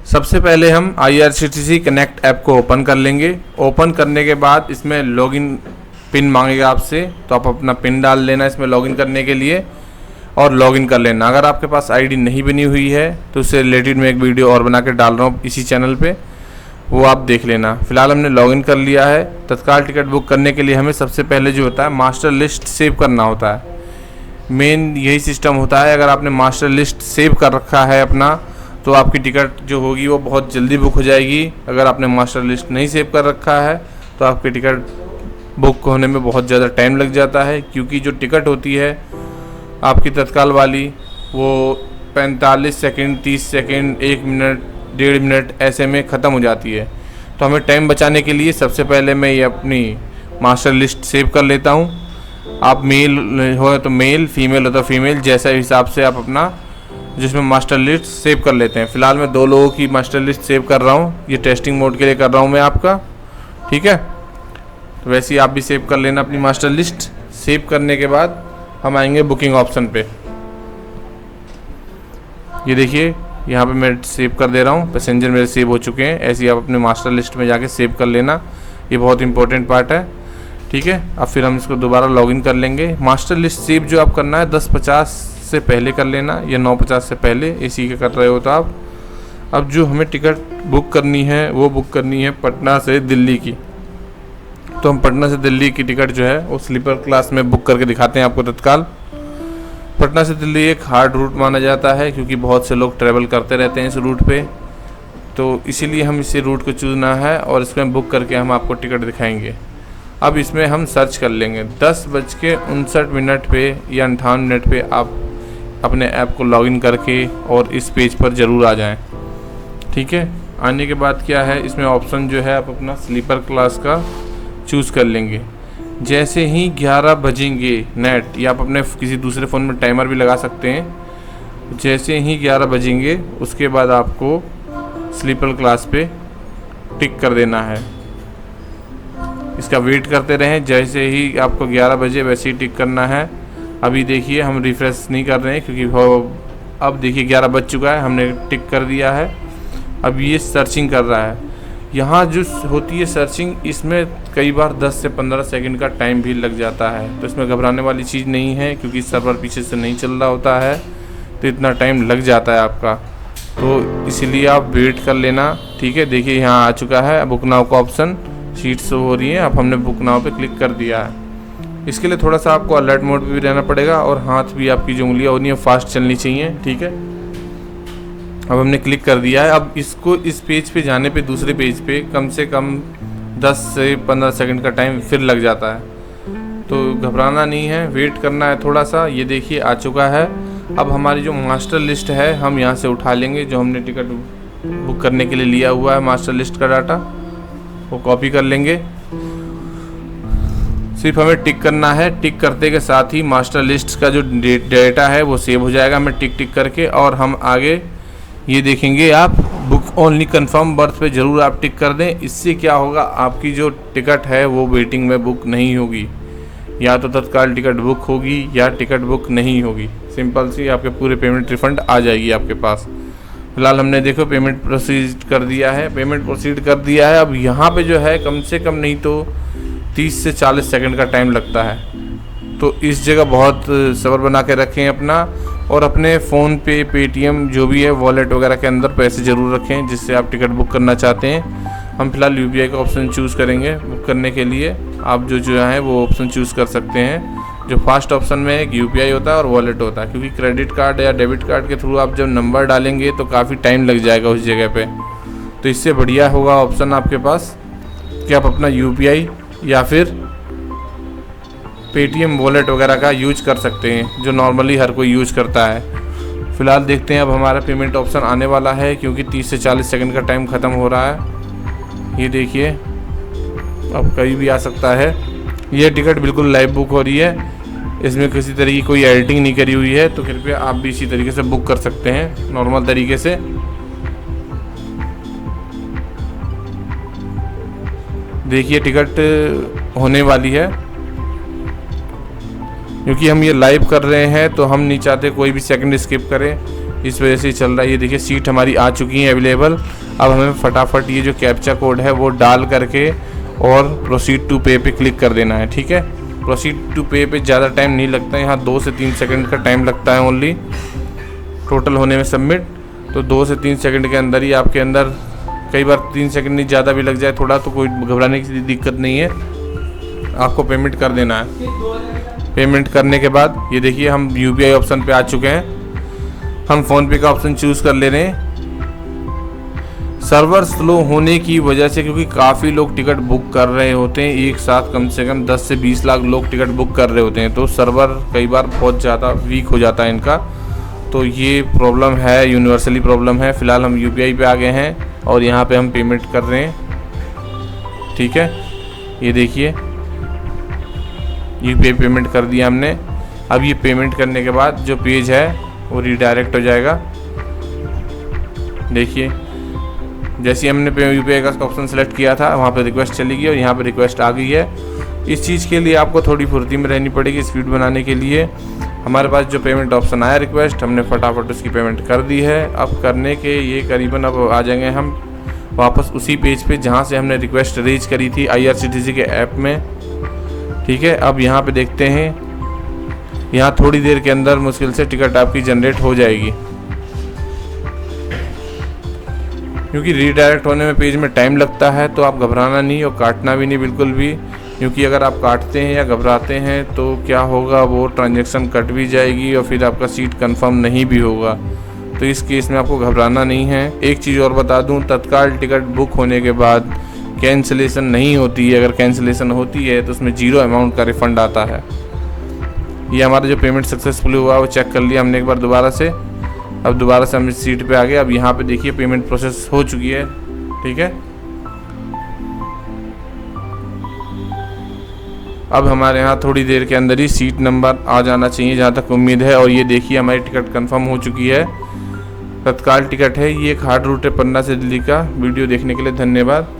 सबसे पहले हम IRCTC कनेक्ट ऐप को ओपन कर लेंगे। ओपन करने के बाद इसमें लॉगिन पिन मांगेगा आपसे, तो आप अपना पिन डाल लेना इसमें लॉगिन करने के लिए और लॉगिन कर लेना। अगर आपके पास आईडी नहीं बनी हुई है तो उससे रिलेटेड मैं एक वीडियो और बना के डाल रहा हूँ इसी चैनल पे, वो आप देख लेना। फिलहाल हमने लॉगिन कर लिया है। तत्काल टिकट बुक करने के लिए हमें सबसे पहले जो होता है मास्टर लिस्ट सेव करना होता है। मेन यही सिस्टम होता है। अगर आपने मास्टर लिस्ट सेव कर रखा है अपना, तो आपकी टिकट जो होगी वो बहुत जल्दी बुक हो जाएगी। अगर आपने मास्टर लिस्ट नहीं सेव कर रखा है तो आपकी टिकट बुक होने में बहुत ज़्यादा टाइम लग जाता है, क्योंकि जो टिकट होती है आपकी तत्काल वाली वो 45 सेकंड, 30 सेकंड, 1 मिनट, 1.5 मिनट ऐसे में ख़त्म हो जाती है। तो हमें टाइम बचाने के लिए सबसे पहले मैं ये अपनी मास्टर लिस्ट सेव कर लेता हूँ। आप मेल हो तो मेल, फीमेल हो तो फीमेल, जैसा हिसाब से आप अपना जिसमें मास्टर लिस्ट सेव कर लेते हैं। फ़िलहाल मैं 2 लोगों की मास्टर लिस्ट सेव कर रहा हूँ। ये टेस्टिंग मोड के लिए कर रहा हूँ मैं आपका, ठीक है। तो वैसे ही आप भी सेव कर लेना अपनी मास्टर लिस्ट। सेव करने के बाद हम आएंगे बुकिंग ऑप्शन पे। ये देखिए यहाँ पे मैं सेव कर दे रहा हूँ, पैसेंजर मेरे सेव हो चुके हैं। ऐसे ही आप अपने मास्टर लिस्ट में जाके सेव कर लेना, ये बहुत इंपॉर्टेंट पार्ट है, ठीक है। अब फिर हम इसको दोबारा लॉगिन कर लेंगे। मास्टर लिस्ट सेव जो आप करना है 10:50 से पहले कर लेना या 9:50 से पहले, इसी के कर रहे हो तो आप। अब जो हमें टिकट बुक करनी है वो बुक करनी है पटना से दिल्ली की। तो हम पटना से दिल्ली की टिकट जो है वो स्लीपर क्लास में बुक करके दिखाते हैं आपको तत्काल। पटना से दिल्ली एक हार्ड रूट माना जाता है, क्योंकि बहुत से लोग ट्रैवल करते रहते हैं इस रूट पे, तो इसीलिए हम इसी रूट को चुनना है और इसमें बुक करके हम आपको टिकट दिखाएंगे। अब इसमें हम सर्च कर लेंगे 10:59 पे या 58 मिनट पे आप अपने ऐप को लॉगिन करके और इस पेज पर ज़रूर आ जाएं, ठीक है। आने के बाद क्या है, इसमें ऑप्शन जो है आप अपना स्लीपर क्लास का चूज़ कर लेंगे। जैसे ही 11 बजेंगे नेट, या आप अपने किसी दूसरे फ़ोन में टाइमर भी लगा सकते हैं। जैसे ही 11 बजेंगे उसके बाद आपको स्लीपर क्लास पे टिक कर देना है। इसका वेट करते रहें, जैसे ही आपको 11 बजे वैसे ही टिक करना है। अभी देखिए हम रिफ़्रेश नहीं कर रहे हैं क्योंकि अब देखिए 11 बज चुका है, हमने टिक कर दिया है। अब ये सर्चिंग कर रहा है। यहाँ जो होती है सर्चिंग, इसमें कई बार 10 से 15 सेकंड का टाइम भी लग जाता है। तो इसमें घबराने वाली चीज़ नहीं है, क्योंकि सर्वर पीछे से नहीं चल रहा होता है, तो इतना टाइम लग जाता है आपका। तो इसीलिए आप वेट कर लेना, ठीक है। देखिए यहाँ आ चुका है बुक नाउ का ऑप्शन, शीट शो हो रही है। अब हमने बुक नाउ पे क्लिक कर दिया है। इसके लिए थोड़ा सा आपको अलर्ट मोड पे भी रहना पड़ेगा और हाथ भी आपकी जो उंगलियाँ होनी है फास्ट चलनी चाहिए, ठीक है। अब हमने क्लिक कर दिया है। अब इसको इस पेज पे जाने पे दूसरे पेज पे कम से कम 10 से 15 सेकंड का टाइम फिर लग जाता है। तो घबराना नहीं है, वेट करना है थोड़ा सा। ये देखिए आ चुका है। अब हमारी जो मास्टर लिस्ट है हम यहाँ से उठा लेंगे, जो हमने टिकट बुक करने के लिए लिया हुआ है मास्टर लिस्ट का डाटा, वो कॉपी कर लेंगे। सिर्फ हमें टिक करना है। टिक करते के साथ ही मास्टर लिस्ट का जो डेटा है वो सेव हो जाएगा हमें टिक करके। और हम आगे ये देखेंगे आप बुक ओनली कंफर्म बर्थ पे ज़रूर आप टिक कर दें। इससे क्या होगा, आपकी जो टिकट है वो वेटिंग में बुक नहीं होगी, या तो तत्काल टिकट बुक होगी या टिकट बुक नहीं होगी। सिंपल सी आपके पूरे पेमेंट रिफ़ंड आ जाएगी आपके पास। फिलहाल हमने देखो पेमेंट प्रोसीड कर दिया है, पेमेंट प्रोसीड कर दिया है। अब यहाँ पे जो है कम से कम नहीं तो 30 से 40 सेकंड का टाइम लगता है। तो इस जगह बहुत सब्र बना के रखें अपना, और अपने फ़ोन पे, पेटीएम जो भी है वॉलेट वगैरह के अंदर पैसे ज़रूर रखें जिससे आप टिकट बुक करना चाहते हैं। हम फिलहाल UPI का ऑप्शन चूज़ करेंगे बुक करने के लिए। आप जो है वो ऑप्शन चूज़ कर सकते हैं। जो फर्स्ट ऑप्शन में एक UPI होता है और वॉलेट होता है, क्योंकि क्रेडिट कार्ड या डेबिट कार्ड के थ्रू आप जब नंबर डालेंगे तो काफ़ी टाइम लग जाएगा उस जगह पे। तो इससे बढ़िया होगा ऑप्शन आपके पास कि आप अपना UPI या फिर पेटीएम वॉलेट वगैरह का यूज कर सकते हैं, जो नॉर्मली हर कोई यूज करता है। फ़िलहाल देखते हैं अब हमारा पेमेंट ऑप्शन आने वाला है, क्योंकि 30 से 40 सेकंड का टाइम ख़त्म हो रहा है। ये देखिए अब कहीं भी आ सकता है। ये टिकट बिल्कुल लाइव बुक हो रही है, इसमें किसी तरह की कोई एडिटिंग नहीं करी हुई है। तो कृपया आप भी इसी तरीके से बुक कर सकते हैं नॉर्मल तरीके से। देखिए टिकट होने वाली है, क्योंकि हम ये लाइव कर रहे हैं तो हम नहीं चाहते कोई भी सेकंड स्किप करें, इस वजह से चल रहा है। ये देखिए सीट हमारी आ चुकी है अवेलेबल। अब हमें फटाफट ये जो कैप्चा कोड है वो डाल करके और प्रोसीड टू पे पे क्लिक कर देना है। ठीक है, प्रोसीड टू पे पे ज़्यादा टाइम नहीं लगता है, यहाँ 2 से 3 सेकंड का टाइम लगता है ओनली टोटल होने में सबमिट। तो 2 से 3 सेकंड के अंदर ही आपके अंदर, कई बार 3 सेकंड नहीं ज़्यादा भी लग जाए थोड़ा, तो कोई घबराने की दिक्कत नहीं है, आपको पेमेंट कर देना है। पेमेंट करने के बाद ये देखिए हम UPI ऑप्शन पे आ चुके हैं। हम फ़ोनपे का ऑप्शन चूज़ कर ले रहे हैं। सर्वर स्लो होने की वजह से, क्योंकि काफ़ी लोग टिकट बुक कर रहे होते हैं, एक साथ कम से कम 10 से 20 लाख लोग टिकट बुक कर रहे होते हैं, तो सर्वर कई बार बहुत ज़्यादा वीक हो जाता है इनका। तो ये प्रॉब्लम है, यूनिवर्सली प्रॉब्लम है। फ़िलहाल हम UPI पे आ गए हैं और यहाँ पे हम पेमेंट कर रहे हैं। ठीक है, ये देखिए UPI पेमेंट कर दिया हमने। अब ये पेमेंट करने के बाद जो पेज है वो रीडायरेक्ट हो जाएगा। देखिए जैसे ही हमने UPI का ऑप्शन सेलेक्ट किया था वहाँ पे रिक्वेस्ट चली गई और यहाँ पे रिक्वेस्ट आ गई है। इस चीज़ के लिए आपको थोड़ी फुर्ती में रहनी पड़ेगी स्पीड बनाने के लिए। हमारे पास जो पेमेंट ऑप्शन आया रिक्वेस्ट, हमने फटाफट उसकी पेमेंट कर दी है। अब करने के ये करीबन अब आ जाएंगे हम वापस उसी पेज पे जहाँ से हमने रिक्वेस्ट रेज करी थी IRCTC के ऐप में। ठीक है, अब यहाँ पे देखते हैं, यहाँ थोड़ी देर के अंदर मुश्किल से टिकट आपकी जनरेट हो जाएगी, क्योंकि रीडायरेक्ट होने में पेज में टाइम लगता है। तो आप घबराना नहीं और काटना भी नहीं बिल्कुल भी, क्योंकि अगर आप काटते हैं या घबराते हैं तो क्या होगा, वो ट्रांजैक्शन कट भी जाएगी और फिर आपका सीट कंफर्म नहीं भी होगा। तो इस केस में आपको घबराना नहीं है। एक चीज़ और बता दूं, तत्काल टिकट बुक होने के बाद कैंसिलेशन नहीं होती है। अगर कैंसिलेशन होती है तो उसमें 0 अमाउंट का रिफ़ंड आता है। ये हमारा जो पेमेंट सक्सेसफुल हुआ वो चेक कर लिया हमने एक बार दोबारा से। अब दोबारा से हम इस सीट पे आ गए। अब यहाँ पे देखिए पेमेंट प्रोसेस हो चुकी है। ठीक है, अब हमारे यहाँ थोड़ी देर के अंदर ही सीट नंबर आ जाना चाहिए जहाँ तक उम्मीद है। और ये देखिए हमारी टिकट कंफर्म हो चुकी है, तत्काल टिकट है। ये एक हार्ड रूट है पन्ना से दिल्ली का। वीडियो देखने के लिए धन्यवाद।